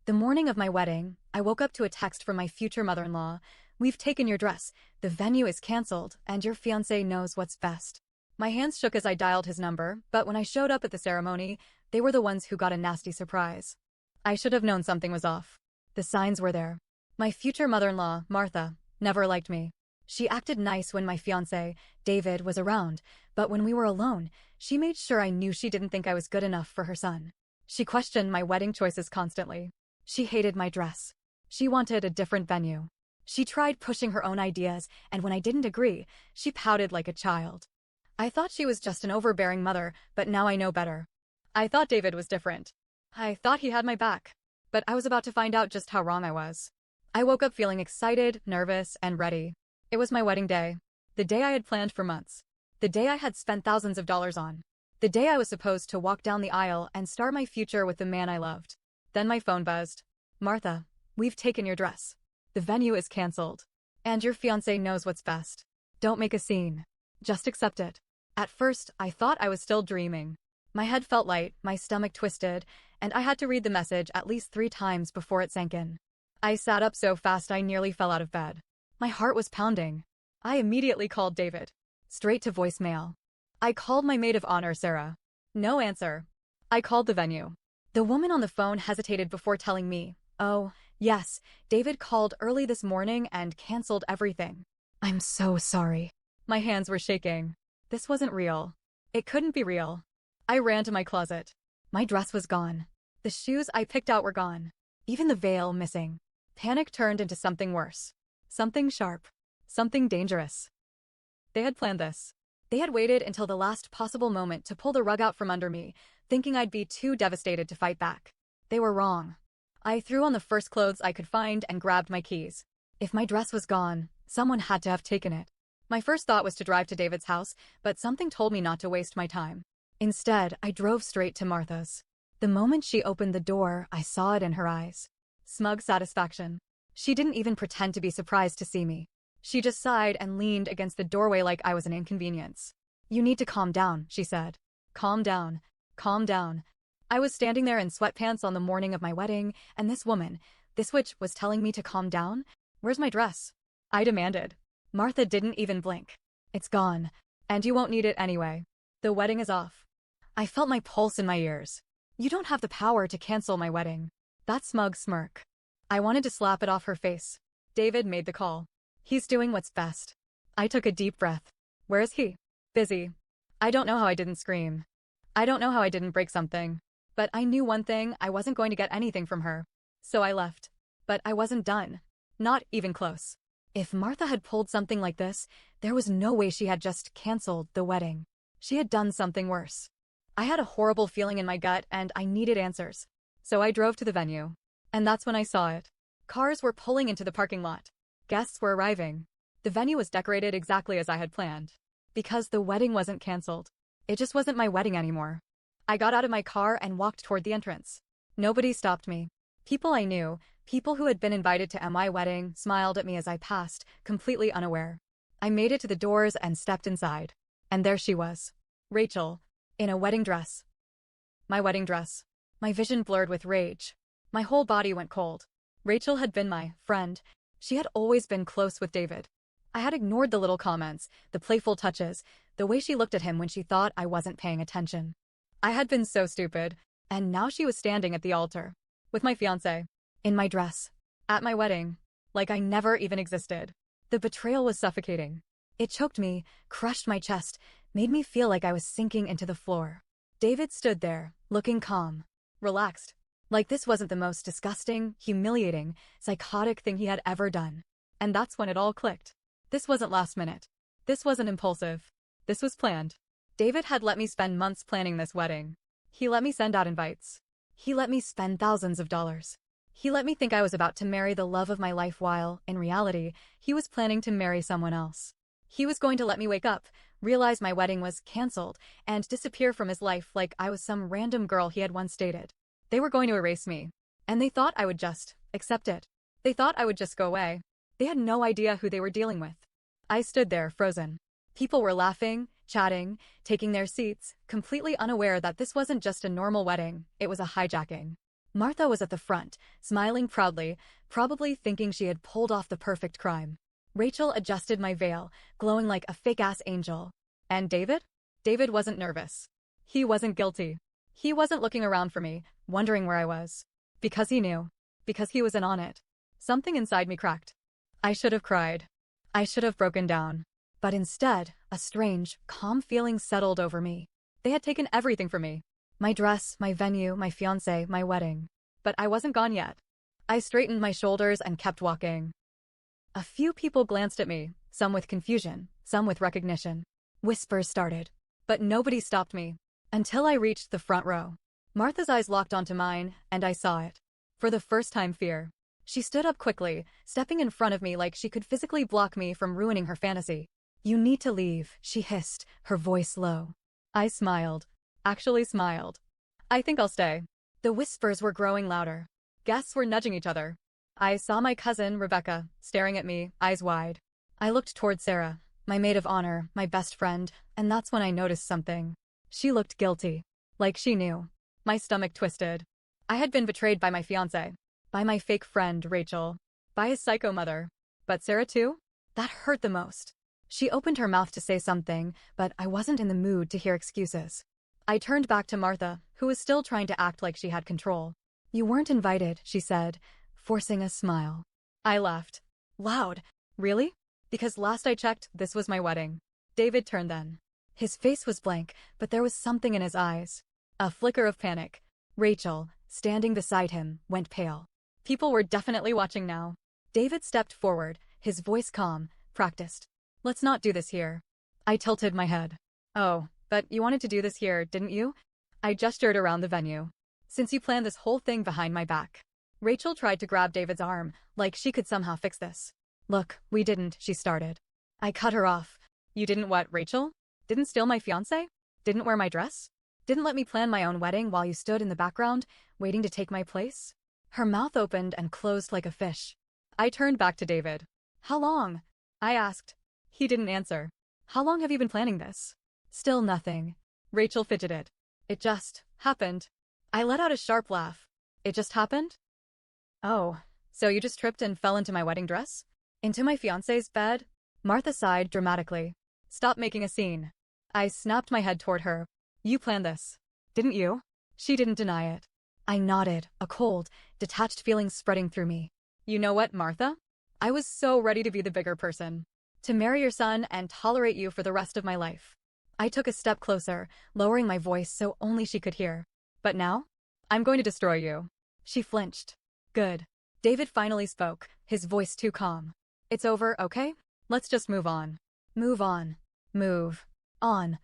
The morning of my wedding, I woke up to a text from my future mother-in-law. "We've taken your dress. The venue is canceled, and your fiancé knows what's best." My hands shook as I dialed his number, but when I showed up at the ceremony, they were the ones who got a nasty surprise. I should have known something was off. The signs were there. My future mother-in-law, Martha, never liked me. She acted nice when my fiancé, David, was around, but when we were alone, she made sure I knew she didn't think I was good enough for her son. She questioned my wedding choices constantly. She hated my dress. She wanted a different venue. She tried pushing her own ideas, and when I didn't agree, she pouted like a child. I thought she was just an overbearing mother, but now I know better. I thought David was different. I thought he had my back. But I was about to find out just how wrong I was. I woke up feeling excited, nervous, and ready. It was my wedding day. The day I had planned for months. The day I had spent thousands of dollars on. The day I was supposed to walk down the aisle and start my future with the man I loved. Then my phone buzzed. "Martha, we've taken your dress. The venue is canceled. And your fiancé knows what's best. Don't make a scene. Just accept it." At first, I thought I was still dreaming. My head felt light, my stomach twisted, and I had to read the message at least 3 times before it sank in. I sat up so fast I nearly fell out of bed. My heart was pounding. I immediately called David. Straight to voicemail. I called my maid of honor, Sarah. No answer. I called the venue. The woman on the phone hesitated before telling me, "Oh, yes, David called early this morning and canceled everything." "I'm so sorry." My hands were shaking. This wasn't real. It couldn't be real. I ran to my closet. My dress was gone. The shoes I picked out were gone. Even the veil missing. Panic turned into something worse. Something sharp. Something dangerous. They had planned this. They had waited until the last possible moment to pull the rug out from under me, thinking I'd be too devastated to fight back. They were wrong. I threw on the first clothes I could find and grabbed my keys. If my dress was gone, someone had to have taken it. My first thought was to drive to David's house, but something told me not to waste my time. Instead, I drove straight to Martha's. The moment she opened the door, I saw it in her eyes. Smug satisfaction. She didn't even pretend to be surprised to see me. She just sighed and leaned against the doorway like I was an inconvenience. "You need to calm down," she said. Calm down. Calm down. I was standing there in sweatpants on the morning of my wedding, and this woman, this witch, was telling me to calm down? "Where's my dress?" I demanded. Martha didn't even blink. "It's gone. And you won't need it anyway. The wedding is off." I felt my pulse in my ears. "You don't have the power to cancel my wedding." That smug smirk. I wanted to slap it off her face. David made the call. He's doing what's best. I took a deep breath. Where is he? Busy. I don't know how I didn't scream. I don't know how I didn't break something. But I knew one thing, I wasn't going to get anything from her. So I left. But I wasn't done. Not even close. If Martha had pulled something like this, there was no way she had just canceled the wedding. She had done something worse. I had a horrible feeling in my gut and I needed answers. So I drove to the venue. And that's when I saw it. Cars were pulling into the parking lot. Guests were arriving. The venue was decorated exactly as I had planned. Because the wedding wasn't canceled. It just wasn't my wedding anymore. I got out of my car and walked toward the entrance. Nobody stopped me. People I knew, people who had been invited to my wedding, smiled at me as I passed, completely unaware. I made it to the doors and stepped inside. And there she was. Rachel. In a wedding dress. My wedding dress. My vision blurred with rage. My whole body went cold. Rachel had been my friend. She had always been close with David. I had ignored the little comments, the playful touches, the way she looked at him when she thought I wasn't paying attention. I had been so stupid. And now she was standing at the altar. With my fiancé. In my dress. At my wedding. Like I never even existed. The betrayal was suffocating. It choked me, crushed my chest, made me feel like I was sinking into the floor. David stood there, looking calm. Relaxed. Like this wasn't the most disgusting, humiliating, psychotic thing he had ever done. And that's when it all clicked. This wasn't last minute. This wasn't impulsive. This was planned. David had let me spend months planning this wedding. He let me send out invites. He let me spend thousands of dollars. He let me think I was about to marry the love of my life while, in reality, he was planning to marry someone else. He was going to let me wake up, realize my wedding was canceled, and disappear from his life like I was some random girl he had once dated. They were going to erase me. And they thought I would just accept it. They thought I would just go away. They had no idea who they were dealing with. I stood there, frozen. People were laughing, chatting, taking their seats, completely unaware that this wasn't just a normal wedding, it was a hijacking. Martha was at the front, smiling proudly, probably thinking she had pulled off the perfect crime. Rachel adjusted my veil, glowing like a fake-ass angel. And David? David wasn't nervous. He wasn't guilty. He wasn't looking around for me, wondering where I was. Because he knew. Because he was in on it. Something inside me cracked. I should have cried. I should have broken down. But instead, a strange, calm feeling settled over me. They had taken everything from me. My dress, my venue, my fiancé, my wedding. But I wasn't gone yet. I straightened my shoulders and kept walking. A few people glanced at me, some with confusion, some with recognition. Whispers started. But nobody stopped me. Until I reached the front row. Martha's eyes locked onto mine, and I saw it. For the first time, fear. She stood up quickly, stepping in front of me like she could physically block me from ruining her fantasy. "You need to leave," she hissed, her voice low. I smiled. Actually smiled. "I think I'll stay." The whispers were growing louder. Guests were nudging each other. I saw my cousin, Rebecca, staring at me, eyes wide. I looked toward Sarah, my maid of honor, my best friend, and that's when I noticed something. She looked guilty. Like she knew. My stomach twisted. I had been betrayed by my fiancé. By my fake friend, Rachel. By his psycho mother. But Sarah too? That hurt the most. She opened her mouth to say something, but I wasn't in the mood to hear excuses. I turned back to Martha, who was still trying to act like she had control. "You weren't invited," she said, forcing a smile. I laughed. Loud. "Really? Because last I checked, this was my wedding." David turned then. His face was blank, but there was something in his eyes. A flicker of panic. Rachel, standing beside him, went pale. People were definitely watching now. David stepped forward, his voice calm, practiced. "Let's not do this here." I tilted my head. "Oh, but you wanted to do this here, didn't you?" I gestured around the venue. "Since you planned this whole thing behind my back." Rachel tried to grab David's arm, like she could somehow fix this. "Look, we didn't," she started. I cut her off. "You didn't what, Rachel? Didn't steal my fiancé? Didn't wear my dress? Didn't let me plan my own wedding while you stood in the background, waiting to take my place?" Her mouth opened and closed like a fish. I turned back to David. "How long?" I asked. He didn't answer. "How long have you been planning this?" Still nothing. Rachel fidgeted. "It just happened." I let out a sharp laugh. "It just happened?" "Oh, so you just tripped and fell into my wedding dress? Into my fiancé's bed?" Martha sighed dramatically. "Stop making a scene." I snapped my head toward her. "You planned this, didn't you?" She didn't deny it. I nodded, a cold, detached feeling spreading through me. "You know what, Martha? I was so ready to be the bigger person. To marry your son and tolerate you for the rest of my life." I took a step closer, lowering my voice so only she could hear. "But now? I'm going to destroy you." She flinched. "Good." David finally spoke, his voice too calm. "It's over, okay? Let's just move on." Move on. Move on.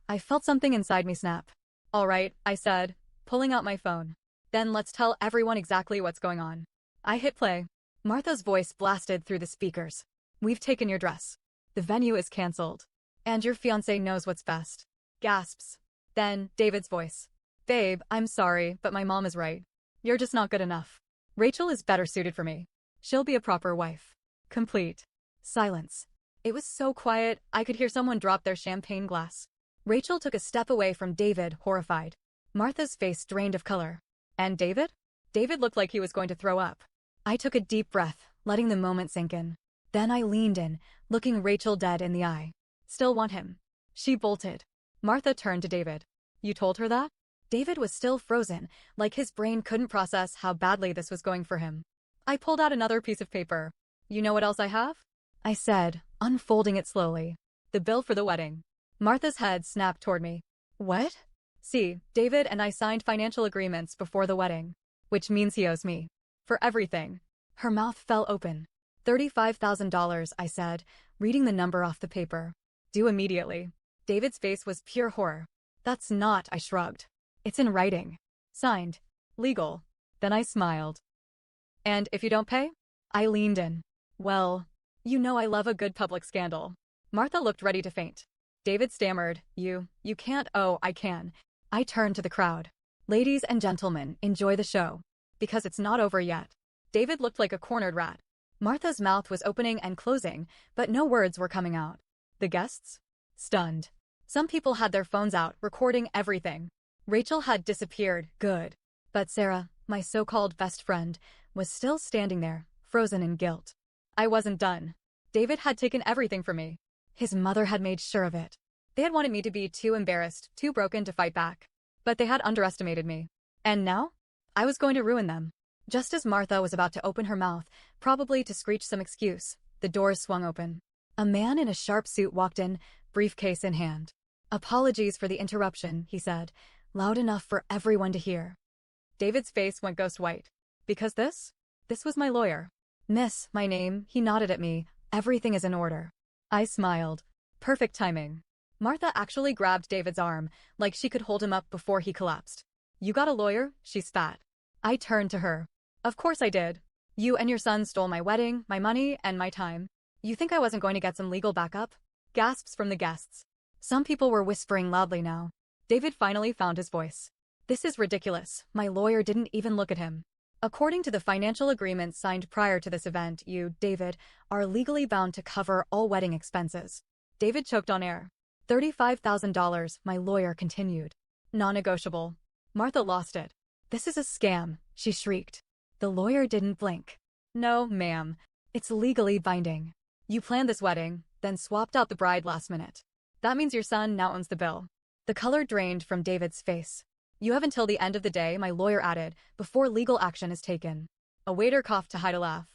I felt something inside me snap. "All right," I said, pulling out my phone. "Then let's tell everyone exactly what's going on." I hit play. Martha's voice blasted through the speakers. "We've taken your dress. The venue is canceled. And your fiancé knows what's best." Gasps. Then, David's voice. "Babe, I'm sorry, but my mom is right. You're just not good enough. Rachel is better suited for me. She'll be a proper wife." Complete. Silence. It was so quiet, I could hear someone drop their champagne glass. Rachel took a step away from David, horrified. Martha's face drained of color. And David? David looked like he was going to throw up. I took a deep breath, letting the moment sink in. Then I leaned in, looking Rachel dead in the eye. "Still want him?" She bolted. Martha turned to David. "You told her that?" David was still frozen, like his brain couldn't process how badly this was going for him. I pulled out another piece of paper. "You know what else I have?" I said, unfolding it slowly. "The bill for the wedding." Martha's head snapped toward me. "What?" "See, David and I signed financial agreements before the wedding. Which means he owes me. For everything." Her mouth fell open. $35,000, I said, reading the number off the paper. "Due immediately." David's face was pure horror. "That's not," I shrugged. "It's in writing. Signed. Legal." Then I smiled. "And if you don't pay?" I leaned in. "Well, you know I love a good public scandal." Martha looked ready to faint. David stammered, You can't." "Oh, I can." I turned to the crowd. "Ladies and gentlemen, enjoy the show. Because it's not over yet." David looked like a cornered rat. Martha's mouth was opening and closing, but no words were coming out. The guests? Stunned. Some people had their phones out, recording everything. Rachel had disappeared, good. But Sarah, My so-called best friend was still standing there, frozen in guilt. I wasn't done. David had taken everything from me. His mother had made sure of it. They had wanted me to be too embarrassed, too broken to fight back. But they had underestimated me. And now? I was going to ruin them. Just as Martha was about to open her mouth, probably to screech some excuse, the doors swung open. A man in a sharp suit walked in, briefcase in hand. "Apologies for the interruption," he said, loud enough for everyone to hear. David's face went ghost white. Because this was my lawyer. "Miss, my name," he nodded at me. "Everything is in order." I smiled. Perfect timing. Martha actually grabbed David's arm, like she could hold him up before he collapsed. "You got a lawyer?" she spat. I turned to her. "Of course I did. You and your son stole my wedding, my money, and my time. You think I wasn't going to get some legal backup?" Gasps from the guests. Some people were whispering loudly now. David finally found his voice. "This is ridiculous. My lawyer didn't even look at him. According to the financial agreement signed prior to this event, you, David, are legally bound to cover all wedding expenses." David choked on air. $35,000, my lawyer continued. "Non-negotiable." Martha lost it. "This is a scam," she shrieked. The lawyer didn't blink. "No, ma'am. It's legally binding. You planned this wedding, then swapped out the bride last minute. That means your son now owns the bill." The color drained from David's face. "You have until the end of the day," my lawyer added, "before legal action is taken." A waiter coughed to hide a laugh.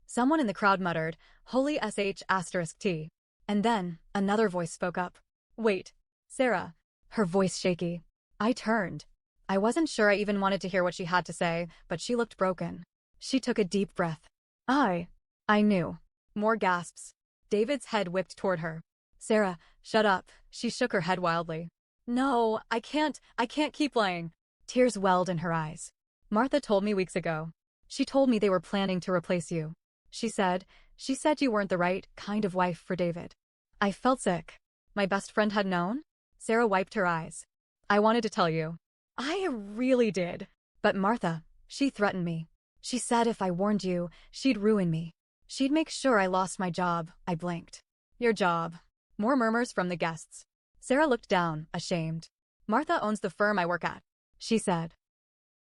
Someone in the crowd muttered, "Holy sh**T. And then, another voice spoke up. "Wait, Sarah." Her voice shaky. I turned. I wasn't sure I even wanted to hear what she had to say, but she looked broken. She took a deep breath. I knew. More gasps. David's head whipped toward her. "Sarah, shut up." She shook her head wildly. "No, I can't keep lying." Tears welled in her eyes. "Martha told me weeks ago. She told me they were planning to replace you. She said you weren't the right kind of wife for David." I felt sick. My best friend had known? Sarah wiped her eyes. "I wanted to tell you. I really did. But Martha, she threatened me. She said if I warned you, she'd ruin me. She'd make sure I lost my job." I blinked. "Your job." More murmurs from the guests. Sarah looked down, ashamed. "Martha owns the firm I work at," she said.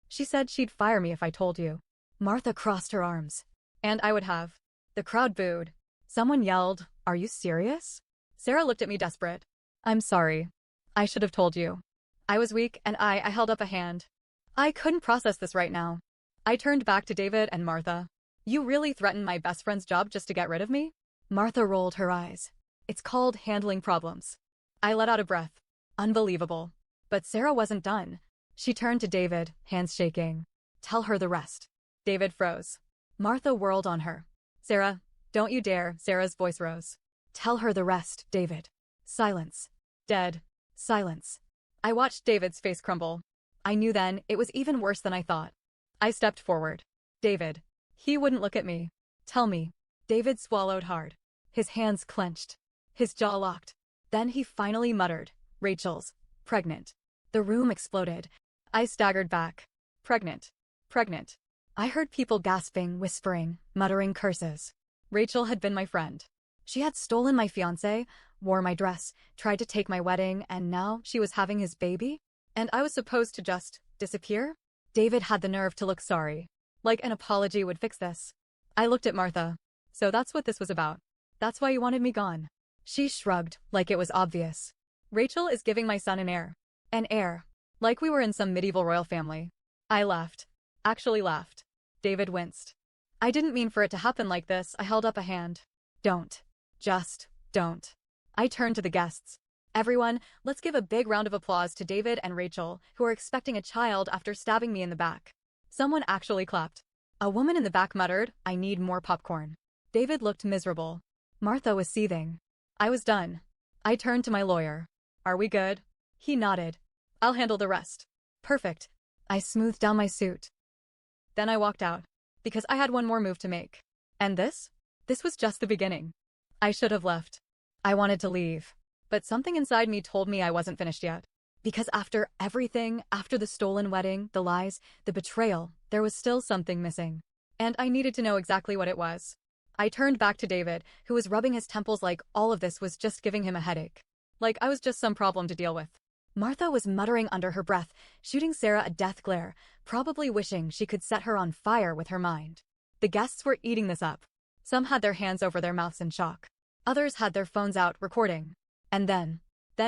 "She said she'd fire me if I told you." Martha crossed her arms. "And I would have." The crowd booed. Someone yelled, "Are you serious?" Sarah looked at me desperate. "I'm sorry. I should have told you." I was weak and I held up a hand. I couldn't process this right now. I turned back to David and Martha. "You really threatened my best friend's job just to get rid of me?" Martha rolled her eyes. "It's called handling problems." I let out a breath. Unbelievable. But Sarah wasn't done. She turned to David, hands shaking. "Tell her the rest." David froze. Martha whirled on her. "Sarah, don't you dare." Sarah's voice rose. "Tell her the rest, David." Silence. Dead. Silence. I watched David's face crumble. I knew then it was even worse than I thought. I stepped forward. "David." He wouldn't look at me. "Tell me." David swallowed hard. His hands clenched. His jaw locked. Then he finally muttered, "Rachel's pregnant." The room exploded. I staggered back. Pregnant. Pregnant. I heard people gasping, whispering, muttering curses. Rachel had been my friend. She had stolen my fiancé, wore my dress, tried to take my wedding, and now she was having his baby? And I was supposed to just disappear? David had the nerve to look sorry. Like an apology would fix this. I looked at Martha. "So that's what this was about. That's why you wanted me gone." She shrugged, like it was obvious. "Rachel is giving my son an heir." An heir. Like we were in some medieval royal family. I laughed. Actually laughed. David winced. "I didn't mean for it to happen like this." I held up a hand. "Don't. Just don't." I turned to the guests. "Everyone, let's give a big round of applause to David and Rachel, who are expecting a child after stabbing me in the back." Someone actually clapped. A woman in the back muttered, "I need more popcorn." David looked miserable. Martha was seething. I was done. I turned to my lawyer. "Are we good?" He nodded. "I'll handle the rest." "Perfect." I smoothed down my suit. Then I walked out. Because I had one more move to make. And this? This was just the beginning. I should have left. I wanted to leave. But something inside me told me I wasn't finished yet. Because after everything, after the stolen wedding, the lies, the betrayal, there was still something missing. And I needed to know exactly what it was. I turned back to David, who was rubbing his temples like all of this was just giving him a headache. Like I was just some problem to deal with. Martha was muttering under her breath, shooting Sarah a death glare, probably wishing she could set her on fire with her mind. The guests were eating this up. Some had their hands over their mouths in shock. Others had their phones out, recording. And then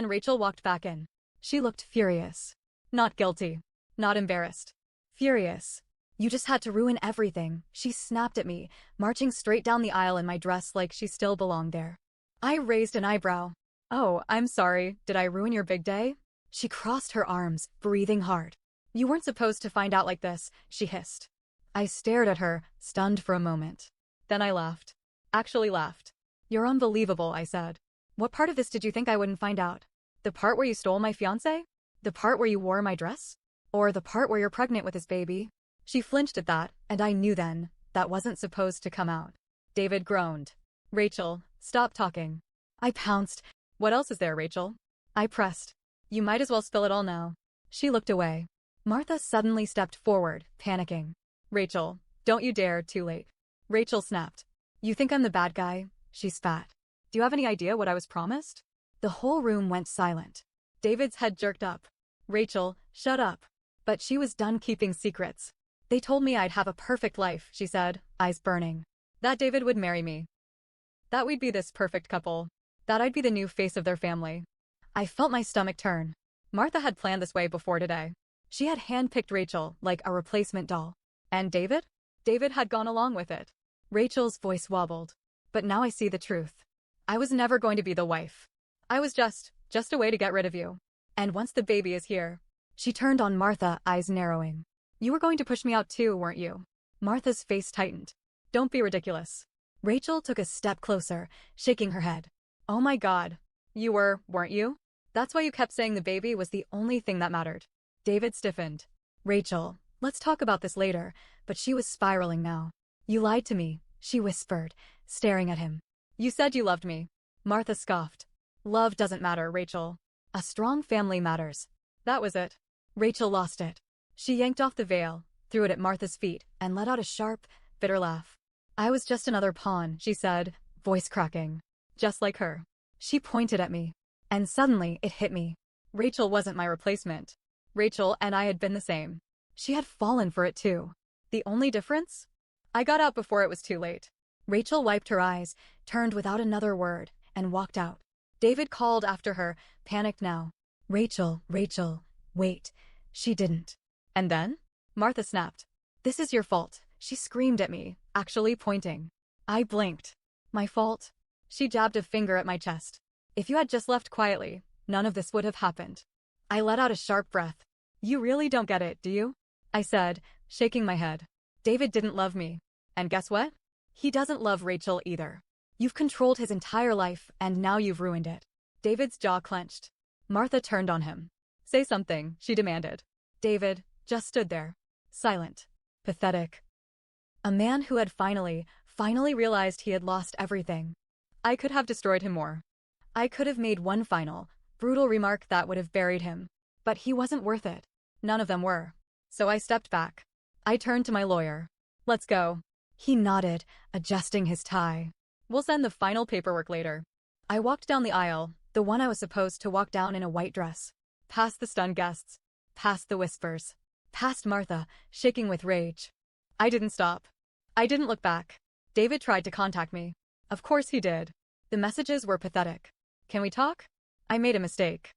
Rachel walked back in. She looked furious. Not guilty. Not embarrassed. Furious. You just had to ruin everything, she snapped at me, marching straight down the aisle in my dress like she still belonged there. I raised an eyebrow. Oh, I'm sorry, did I ruin your big day? She crossed her arms, breathing hard. You weren't supposed to find out like this, she hissed. I stared at her, stunned for a moment. Then I laughed. Actually laughed. You're unbelievable, I said. What part of this did you think I wouldn't find out? The part where you stole my fiancé? The part where you wore my dress? Or the part where you're pregnant with his baby? She flinched at that, and I knew then, that wasn't supposed to come out. David groaned. Rachel, stop talking. I pounced. What else is there, Rachel? I pressed. You might as well spill it all now. She looked away. Martha suddenly stepped forward, panicking. Rachel, don't you dare, too late. Rachel snapped. You think I'm the bad guy? She spat. Do you have any idea what I was promised? The whole room went silent. David's head jerked up. Rachel, shut up. But she was done keeping secrets. They told me I'd have a perfect life, she said, eyes burning. That David would marry me. That we'd be this perfect couple. That I'd be the new face of their family. I felt my stomach turn. Martha had planned this way before today. She had handpicked Rachel like a replacement doll. And David? David had gone along with it. Rachel's voice wobbled. But now I see the truth. I was never going to be the wife. I was just a way to get rid of you. And once the baby is here. She turned on Martha, eyes narrowing. You were going to push me out too, weren't you? Martha's face tightened. Don't be ridiculous. Rachel took a step closer, shaking her head. Oh my God. You were, weren't you? That's why you kept saying the baby was the only thing that mattered. David stiffened. Rachel, let's talk about this later, but she was spiraling now. You lied to me, she whispered, staring at him. You said you loved me. Martha scoffed. Love doesn't matter, Rachel. A strong family matters. That was it. Rachel lost it. She yanked off the veil, threw it at Martha's feet, and let out a sharp, bitter laugh. I was just another pawn, she said, voice cracking. Just like her. She pointed at me. And suddenly, it hit me. Rachel wasn't my replacement. Rachel and I had been the same. She had fallen for it too. The only difference? I got out before it was too late. Rachel wiped her eyes, turned without another word, and walked out. David called after her, panicked now. Rachel, wait. She didn't. And then? Martha snapped. This is your fault, she screamed at me, actually pointing. I blinked. My fault? She jabbed a finger at my chest. If you had just left quietly, none of this would have happened. I let out a sharp breath. You really don't get it, do you? I said, shaking my head. David didn't love me. And guess what? He doesn't love Rachel either. You've controlled his entire life, and now you've ruined it. David's jaw clenched. Martha turned on him. Say something, she demanded. David just stood there, silent, pathetic. A man who had finally realized he had lost everything. I could have destroyed him more. I could have made one final, brutal remark that would have buried him. But he wasn't worth it. None of them were. So I stepped back. I turned to my lawyer. Let's go. He nodded, adjusting his tie. We'll send the final paperwork later. I walked down the aisle, the one I was supposed to walk down in a white dress. Past the stunned guests. Past the whispers. Past Martha, shaking with rage. I didn't stop. I didn't look back. David tried to contact me. Of course he did. The messages were pathetic. Can we talk? I made a mistake.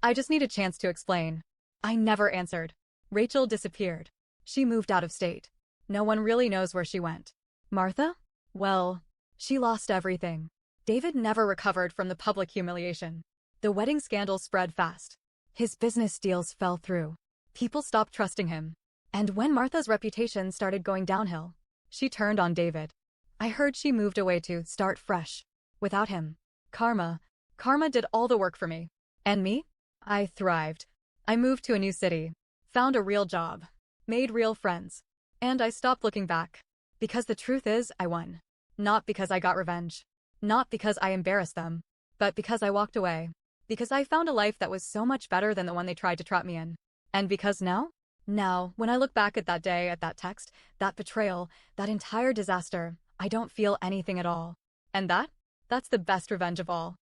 I just need a chance to explain. I never answered. Rachel disappeared. She moved out of state. No one really knows where she went. Martha? Well, she lost everything. David never recovered from the public humiliation. The wedding scandal spread fast. His business deals fell through. People stopped trusting him. And when Martha's reputation started going downhill, she turned on David. I heard she moved away to start fresh. Without him. Karma did all the work for me. And me? I thrived. I moved to a new city. Found a real job. Made real friends. And I stopped looking back. Because the truth is, I won. Not because I got revenge. Not because I embarrassed them. But because I walked away. Because I found a life that was so much better than the one they tried to trap me in. And because now, when I look back at that day, at that text, that betrayal, that entire disaster, I don't feel anything at all. And that's the best revenge of all.